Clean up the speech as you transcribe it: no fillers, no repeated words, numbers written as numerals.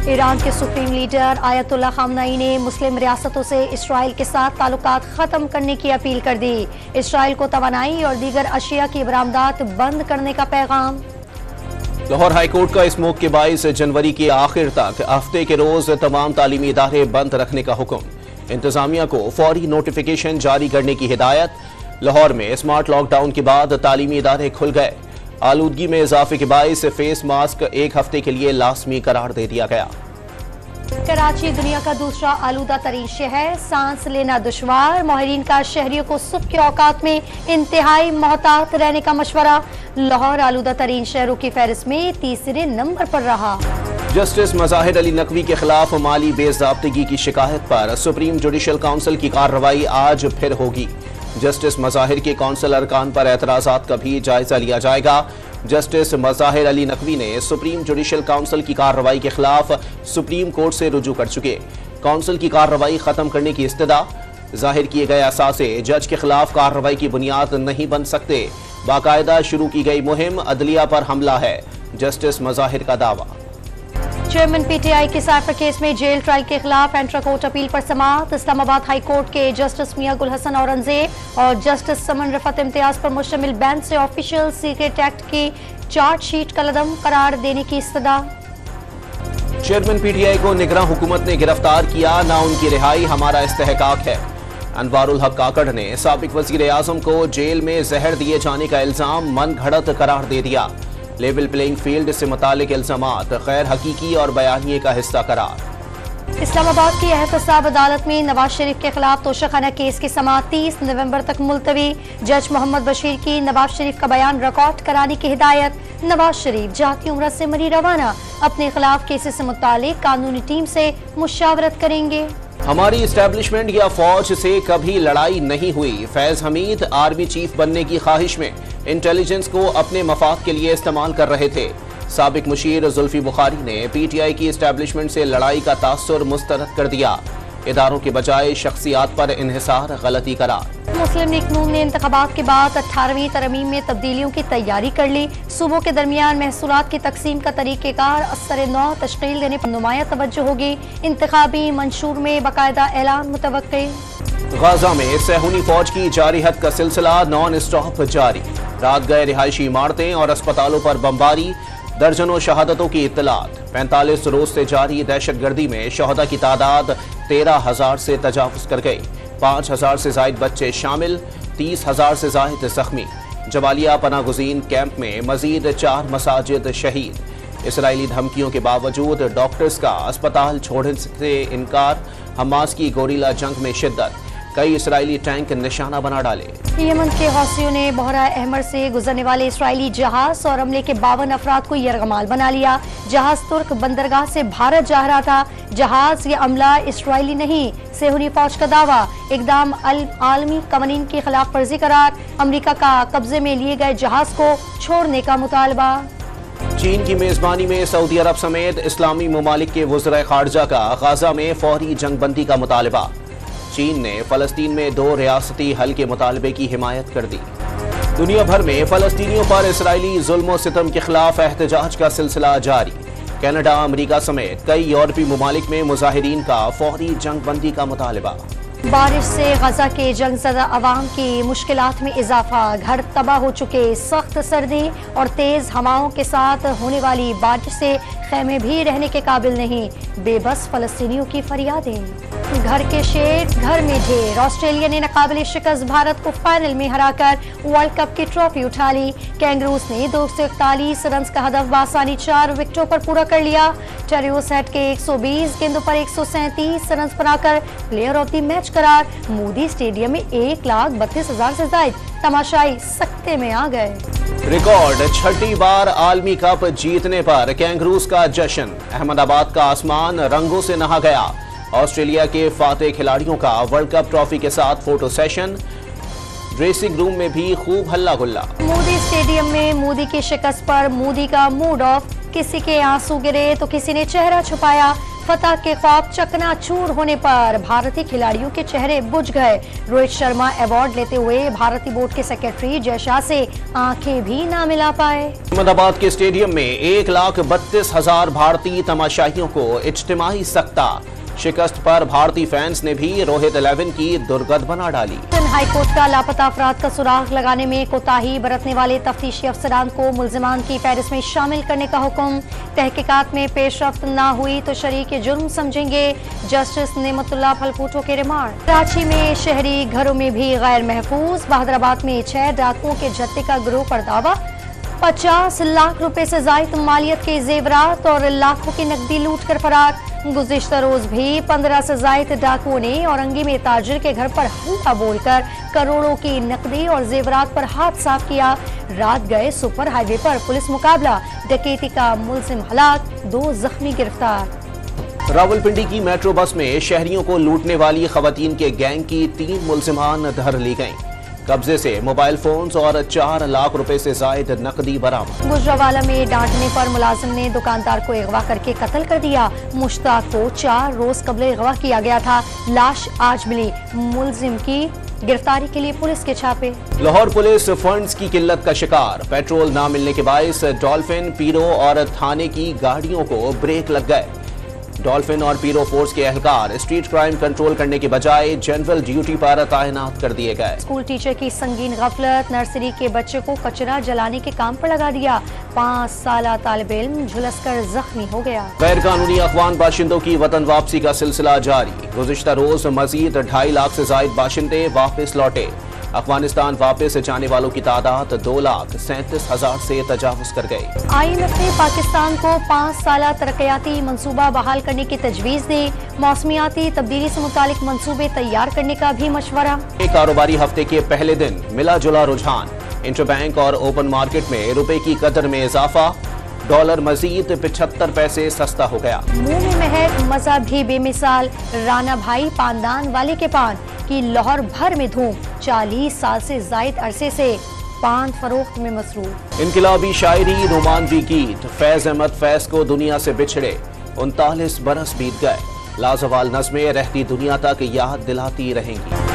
Iran के supreme leader ayatollah खामनई ने मुस्लिम रियासतों से इसराइल के साथ ताल्लुकात खत्म करने की अपील कर दी। इसराइल को तवानाई और दीगर अशिया की बरामदात बंद करने का पैगाम। लाहौर हाईकोर्ट का इस मौके के 22 जनवरी के आखिर तक हफ्ते के रोज तमाम तालीमी इदारे बंद रखने का हुक्म। इंतजामिया को फौरी नोटिफिकेशन जारी करने की हिदायत। लाहौर में स्मार्ट लॉकडाउन के बाद तालीमी इदारे खुल गए। आलूदगी में इजाफे के बायस फेस मास्क एक हफ्ते के लिए लाजमी करार दे दिया गया। कराची दुनिया का दूसरा आलूदा तरीन शहर, सांस लेना दुश्वार। माहिरीन का शहरियों को सुबह के औकात में इंतहाई मोहतात रहने का मशवरा। लाहौर आलूदा तरीन शहरों की फहरिस्त में तीसरे नंबर पर रहा। जस्टिस मज़ाहिर अली नकवी के खिलाफ माली बेज़ाब्तगी की शिकायत पर सुप्रीम जुडिशल काउंसिल की कार्रवाई आज फिर होगी। जस्टिस मज़ाहिर के कौंसल अरकान पर एतराज़ात का भी जायजा लिया जाएगा। जस्टिस मज़ाहिर अली नकवी ने सुप्रीम जुडिशल काउंसिल की कार्रवाई के खिलाफ सुप्रीम कोर्ट से रुजू कर चुके। काउंसिल की कार्रवाई खत्म करने की इस्तदा। जाहिर किए गए असासे जज के खिलाफ कार्रवाई की बुनियाद नहीं बन सकते। बाकायदा शुरू की गई मुहिम अदलिया पर हमला है, जस्टिस मज़ाहिर का दावा। चेयरमैन पीटीआई के साइफर केस में जेल ट्रायल के खिलाफ इंट्रा कोर्ट अपील पर समाअत। इस्लामाबाद हाई कोर्ट के जस्टिस मियां गुल हसन औरंगजेब और जस्टिस समन रफत इम्तियाज पर मुश्तमिल बेंच से ऑफिशियल सीक्रेट एक्ट की चार्जशीट का लदम करार देने की इस्तदा। चेयरमैन पीटीआई को निगरान हुकूमत ने गिरफ्तार किया, ना उनकी रिहाई हमारा इस्तेहकाक है। अनवारुल हक काकड़ ने साबिक वजीर आजम को जेल में जहर दिए जाने का इल्जाम मन घड़त करार दे दिया। लेवल प्लेइंग फील्ड से मुतालिक इल्जामात गैर हकीकी और बयानिए का हिस्सा करार। इस्लामाबाद की एहतसाब अदालत में नवाज शरीफ के खिलाफ तोशाखाना केस की समाअत 30 नवंबर तक मुलतवी। जज मोहम्मद बशीर की नवाज शरीफ का बयान रिकॉर्ड कराने की हिदायत। नवाज शरीफ जाती उम्र से मरी रवाना, अपने खिलाफ केसेस से मुतालिक कानूनी टीम से मुशावरत करेंगे। हमारी इस्टेब्लिशमेंट या फौज से कभी लड़ाई नहीं हुई। फैज हमीद आर्मी चीफ बनने की ख्वाहिश में इंटेलिजेंस को अपने मफाद के लिए इस्तेमाल कर रहे थे। साबिक मुशीर जुल्फी बुखारी ने पीटीआई की इस्टेब्लिशमेंट से लड़ाई का तासुर मुस्तरद कर दिया। इदारों के बजाय शख्सियात पर इन्हिसार गलती करार। मुस्लिम लीग नून ने इंतखाबात के बाद 18वीं तरमीम में तब्दीलियों की तैयारी कर ली। सूबों के दरमियान महसूलात की तकसीम का तरीक़ेकार असर नौ तश्कील देने पर नुमाया तवज्जो होगी। इंतखाबी मंशूर में बाकायदा ऐलान मुतवक्के। गाजा में सहूनी फौज की जारिहत का सिलसिला नॉन स्टॉप जारी। रात गए रिहायशी इमारतें और अस्पतालों पर बमबारी। दर्जनों शहादतों की इत्तलात। 45 रोज से जारी दहशतगर्दी में शहदा की तादाद 13,000 से तजावुज कर गई। 5,000 से जायद बच्चे शामिल, 30,000 से जायद जख्मी। जबालिया पनागुजीन कैंप में मजीद 4 मसाजिद शहीद। इसराइली धमकियों के बावजूद डॉक्टर्स का अस्पताल छोड़ने से इनकार। हमास की गोरीला जंग में शिद्दत। कई इसराइली टैंक निशाना बना डाले। यमन के हौसियों ने बहरा अहमर से गुजरने वाले इसराइली जहाज और अमले के 52 अफराद को यरगमाल बना लिया। जहाज तुर्क बंदरगाह से भारत जा रहा था। जहाज या अमला इसराइली नहीं, सेहूनी फौज का दावा। इकदाम आलमी कवानीन की खिलाफ वर्जी करार। अमरीका का कब्जे में लिए गए जहाज को छोड़ने का मुतालबा। चीन की मेजबानी में सऊदी अरब समेत इस्लामी ममालिक के वज़ीर खारजा का गाजा में फौरी जंगबंदी का मुतालबा। चीन ने फलस्तीन में 2 रियासती हल के मुतालबे की हिमायत कर दी। दुनिया भर में फलस्तीनियों पर इसराइली जुल्म सितम के खिलाफ एहतजाज का सिलसिला जारी। कनाडा, अमरीका समेत कई यूरोपीय ममालिक में मुजाहिरीन का फौरी जंगबंदी का मुतालबा। बारिश से गजा के जंगज़दा अवाम की मुश्किलात में इजाफा। घर तबाह हो चुके। सख्त सर्दी और तेज हवाओं के साथ होने वाली बारिश से खेमे भी रहने के काबिल नहीं। बेबस फलस्तीनियों की फरियादें। घर के शेर घर में ढेर। ऑस्ट्रेलिया ने नाकाबिल शिकस्त भारत को फाइनल में हराकर वर्ल्ड कप की ट्रॉफी उठा ली। कैंगरूज ने 241 रन का हदफ बासानी 4 विकेटों पर पूरा कर लिया। टेरियोसेट के 120 गेंदों पर 137 रन बनाकर प्लेयर ऑफ द मैच करार। मोदी स्टेडियम में 1,32,000 से ज्यादा तमाशाई सकते में आ गए। रिकॉर्ड 6ठी बार आलमी कप जीतने पर कैंगरूज का जश्न। अहमदाबाद का आसमान रंगों से नहा गया। ऑस्ट्रेलिया के फातेह खिलाड़ियों का वर्ल्ड कप ट्रॉफी के साथ फोटो सेशन। ड्रेसिंग रूम में भी खूब हल्ला गुल्ला। मोदी स्टेडियम में मोदी की शिकस्त पर मोदी का मूड ऑफ। किसी के आंसू गिरे तो किसी ने चेहरा छुपाया। फतह के ख्वाब चकनाचूर होने पर भारतीय खिलाड़ियों के चेहरे बुझ गए। रोहित शर्मा अवार्ड लेते हुए भारतीय बोर्ड के सेक्रेटरी जय शाह से आंखें भी ना मिला पाए। अहमदाबाद के स्टेडियम में 1,32,000 भारतीय तमाशाइयों को इज्तिमाई सख्ता। शिकस्त पर भारतीय फैंस ने भी रोहित 11 की दुर्गत बना डाली। हाईकोर्ट का लापता अफराद का सुराग लगाने में कोताही बरतने वाले तफ्तीशी अफसरान को मुल्जिमान की फहरिस्त में शामिल करने का हुक्म। तहकीकात में पेशरफ्त ना हुई तो शरीक जुर्म समझेंगे। जस्टिस नेमतुल्लाह फलपूटो के रिमांड। कराची में शहरी घरों में भी गैर महफूज। बहादुराबाद में 6 डाकुओं के जत्थे का गिरोह पर दावा। 50 लाख रुपए से जायद मालियत के जेवरात और लाखों की नकदी लूट कर फरार। गुज़िश्ता रोज भी 15 से जायद डाकुओं ने औरंगी में ताजिर के घर पर हल्ला बोलकर करोड़ों की नकदी और जेवरात पर हाथ साफ किया। रात गए सुपर हाईवे पर पुलिस मुकाबला। डकैती का मुलजिम हलाक, 2 जख्मी गिरफ्तार। रावलपिंडी की मेट्रो बस में शहरियों को लूटने वाली खवातीन के गैंग की 3 मुलजिमान धर ली गईं। कब्जे से मोबाइल फोन्स और 4 लाख रुपए से जायद नकदी बरामद। गुजरावाला में डांटने पर मुलाजिम ने दुकानदार को अगवा करके कत्ल कर दिया। मुश्ताक को 4 रोज कबल अगवा किया गया था। लाश आज मिली। मुलजिम की गिरफ्तारी के लिए पुलिस के छापे। लाहौर पुलिस फंड्स की किल्लत का शिकार। पेट्रोल न मिलने के बायस डॉल्फिन, पीरो और थाने की गाड़ियों को ब्रेक लग गए। डॉल्फिन और पीरो फोर्स के एहलकार स्ट्रीट क्राइम कंट्रोल करने के बजाय जनरल ड्यूटी पर तैनात कर दिए गए। स्कूल टीचर की संगीन गफलत। नर्सरी के बच्चे को कचरा जलाने के काम पर लगा दिया। 5 साला तालिब इल्म झुलसकर जख्मी हो गया। गैर कानूनी अफगान बाशिंदों की वतन वापसी का सिलसिला जारी। गुज़िश्ता रोज मजीद 2.5 लाख से जायद बाशिंदे वापस लौटे। अफगानिस्तान वापस जाने वालों की तादाद 2,37,000 से तजावुज कर गई। IMF ने पाकिस्तान को 5 साला तरक्याती मंसूबा बहाल करने की तजवीज दी। मौसमियाती तब्दीली से मुतालिक मंसूबे तैयार करने का भी मशवरा। कारोबारी हफ्ते के पहले दिन मिला जुला रुझान। इंटरबैंक और ओपन मार्केट में रुपए की कदर में इजाफा। डॉलर मजीद 75 पैसे सस्ता हो गया। मुंह में महक, मजा भी बेमिसाल। राना भाई पानदान वाले के पान की लाहौर भर में धूम। 40 साल से जायद अरसे से पान फरोख्त में मसरूफ। इनकलाबी शायरी, रोमानवी गीत। फैज अहमद फैज को दुनिया से बिछड़े 39 बरस बीत गए। लाजवाल नज़में रहती दुनिया तक याद दिलाती रहेंगी।